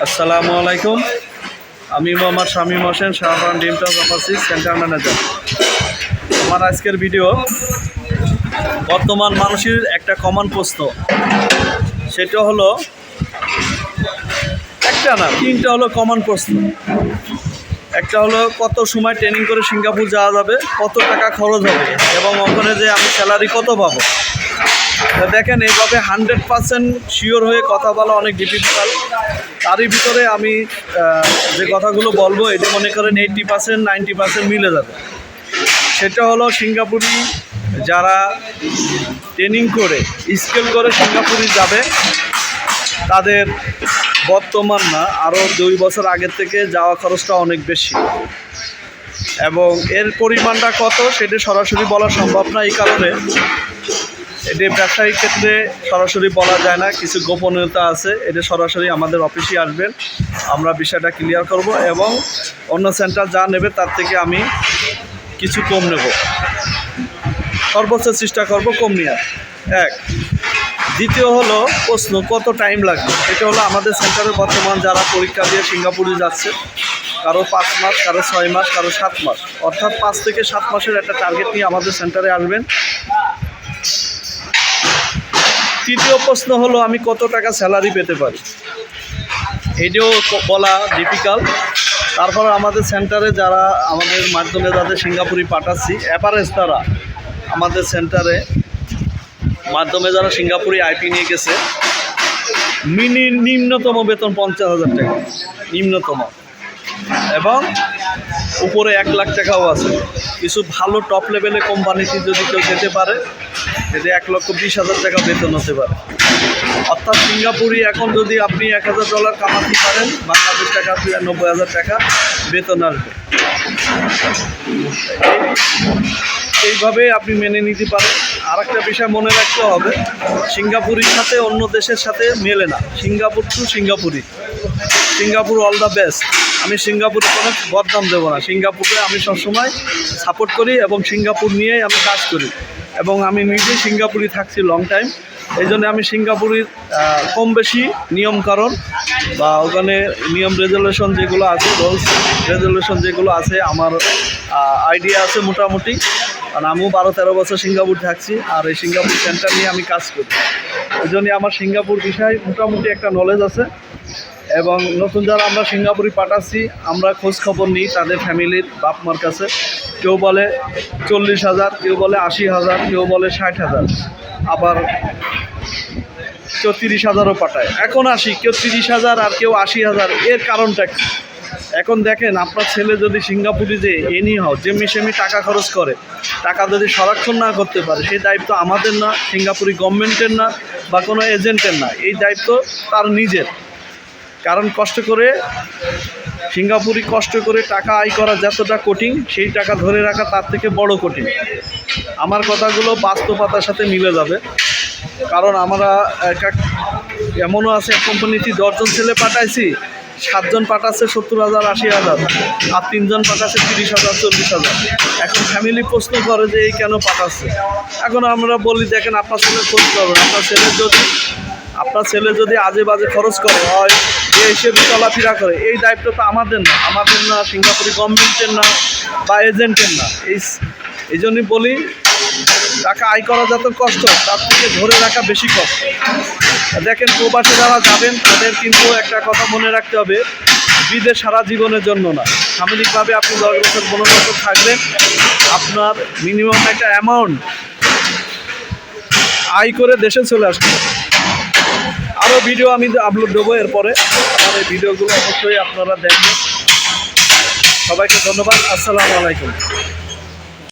আসসালামু আলাইকুম। আমি মোহাম্মদ শামীম হোসেন, শাহবান ডিমটক অফিস সেন্টার ম্যানেজার। আমার আজকের ভিডিও বর্তমান মানুষের একটা কমন প্রশ্ন, সেটা হলো একটা না তিনটা হলো কমন প্রশ্ন। একটা হলো কত সময় ট্রেনিং করে সিঙ্গাপুর যাওয়া যাবে, কত টাকা খরচ হবে এবং ওখানে যে আমি স্যালারি কত পাবো। দেখেন, এইভাবে 100% শিওর হয়ে কথা বলা অনেক ডিফিকাল্ট। তারই ভিতরে আমি যে কথাগুলো বলবো এটা মনে করেন 80% 90% মিলে যাবে। সেটা হলো সিঙ্গাপুরি যারা ট্রেনিং করে স্কেল করে সিঙ্গাপুরি যাবে, তাদের বর্তমান না আরও 2 বছর আগের থেকে যাওয়া খরচটা অনেক বেশি এবং এর পরিমাণটা কত সেটা সরাসরি বলা সম্ভব না। এই কারণে এটি ব্যবসায়িক ক্ষেত্রে সরাসরি বলা যায় না, কিছু গোপনীয়তা আছে। এটা সরাসরি আমাদের অফিসে আসবেন, আমরা বিষয়টা ক্লিয়ার করব এবং অন্য সেন্টার যা নেবে তার থেকে আমি কিছু কম নেব, সর্বোচ্চ চেষ্টা করব কম নেওয়ার। এক। দ্বিতীয় হলো প্রশ্ন, কত টাইম লাগবে। এটা হলো আমাদের সেন্টারে বর্তমান যারা পরীক্ষা দিয়ে সিঙ্গাপুরে যাচ্ছে, কারো 5 মাস, কারো 6 মাস, কারো 7 মাস, অর্থাৎ 5 থেকে 7 মাসের একটা টার্গেট নিয়ে আমাদের সেন্টারে আসবেন। তৃতীয় প্রশ্ন হলো আমি কত টাকা স্যালারি পেতে পারি, এটাও বলা ডিফিকাল্ট। তারপর আমাদের সেন্টারে যারা আমাদের মাধ্যমে যাদের সিঙ্গাপুরি পাঠাচ্ছি, অ্যাভারেজ তারা আমাদের সেন্টারে মাধ্যমে যারা সিঙ্গাপুরি আইপি নিয়ে গেছে, নিম্নতম বেতন 50,000 টাকা নিম্নতম, এবং উপরে 1 লাখ টাকাও আছে। কিছু ভালো টপ লেভেলে কোম্পানিতে যদি কেউ যেতে পারে, এতে 1,20,000 টাকা বেতন হতে পারে। অর্থাৎ সিঙ্গাপুরি এখন যদি আপনি $1,000 কামাতে পারেন, বাংলাদেশ টাকা 90,000 টাকা বেতন আসবে। এইভাবে আপনি মেনে নিতে পারেন। আর একটা বিষয় মনে রাখতে হবে, সিঙ্গাপুরের সাথে অন্য দেশের সাথে মেলে না। সিঙ্গাপুর টু সিঙ্গাপুরি, সিঙ্গাপুর অল দ্য বেস্ট। আমি সিঙ্গাপুরে কোনো বদনাম দেবো না। সিঙ্গাপুরে আমি সবসময় সাপোর্ট করি এবং সিঙ্গাপুর নিয়েই আমি কাজ করি এবং আমি নিজেই সিঙ্গাপুরে থাকছি লং টাইম। এই জন্য আমি সিঙ্গাপুরের কম বেশি নিয়মকানুন বা ওখানে নিয়ম রেজুলেশন যেগুলো আছে, রুলস রেজুলেশন যেগুলো আছে, আমার আইডিয়া আছে মোটামুটি। কারণ আমিও 12-13 বছর সিঙ্গাপুর থাকছি আর এই সিঙ্গাপুর সেন্টার নিয়ে আমি কাজ করি। এই জন্যই আমার সিঙ্গাপুর বিষয়ে মোটামুটি একটা নলেজ আছে। এবং নতুন যারা আমরা সিঙ্গাপুরে পাঠাচ্ছি, আমরা খোঁজ খবর নিই তাদের ফ্যামিলির বাপ মার কাছে। কেউ বলে 40,000, কেউ বলে 80,000, কেউ বলে 60,000, আবার কেউ 30,000ও পাঠায়। এখন আসি, কেউ 30,000 আর কেউ 80,000। এর কারণটা কি? এখন দেখেন, আপনার ছেলে যদি সিঙ্গাপুরে যে এনিহাও যেমি টাকা খরচ করে, টাকা যদি সংরক্ষণ না করতে পারে, সেই দায়িত্ব আমাদের না, সিঙ্গাপুরি গভর্নমেন্টের না, বা কোনো এজেন্টের না। এই দায়িত্ব তার নিজের। কারণ কষ্ট করে সিঙ্গাপুরি কষ্ট করে টাকা আয় করা যতটা কঠিন, সেই টাকা ধরে রাখা তার থেকে বড় কঠিন। আমার কথাগুলো বাস্তবতার সাথে মিলে যাবে। কারণ আমরা এমনও আছে, এক কোম্পানিতে 10 জন ছেলে পাঠাইছি, 7 জন পাঠাচ্ছে 70,000 80,000, আর 3 জন পাঠাচ্ছে 30,000 40,000। এখন ফ্যামিলি প্রশ্ন করে যে এই কেন পাঠাচ্ছে। এখন আমরা বলি, দেখেন আপনার ছেলে খোঁজ করবেন, আপনার ছেলে যদি আজে বাজে খরচ করে হয়, এ হিসেবে চলাফেরা করে, এই দায়িত্ব তো আমাদের না, সিঙ্গাপুরি গভর্নমেন্টের না, বা এজেন্টের না। এই জন্যই বলি, টাকা আয় করা যত কষ্ট, তার থেকে ধরে রাখা বেশি কষ্ট। দেখেন, প্রবাসে যারা যাবেন তাদের কিন্তু একটা কথা মনে রাখতে হবে, বিদেশ সারা জীবনের জন্য না। সাময়িকভাবে আপনি 10 বছর 15 বছর থাকবেন, আপনার মিনিমাম একটা অ্যামাউন্ট আয় করে দেশে চলে আসতে হবে। আরও ভিডিও আমি আপলোড দেবো এরপরে। আমার এই ভিডিওগুলো অবশ্যই আপনারা দেখবেন। সবাইকে ধন্যবাদ। আসসালামু আলাইকুম।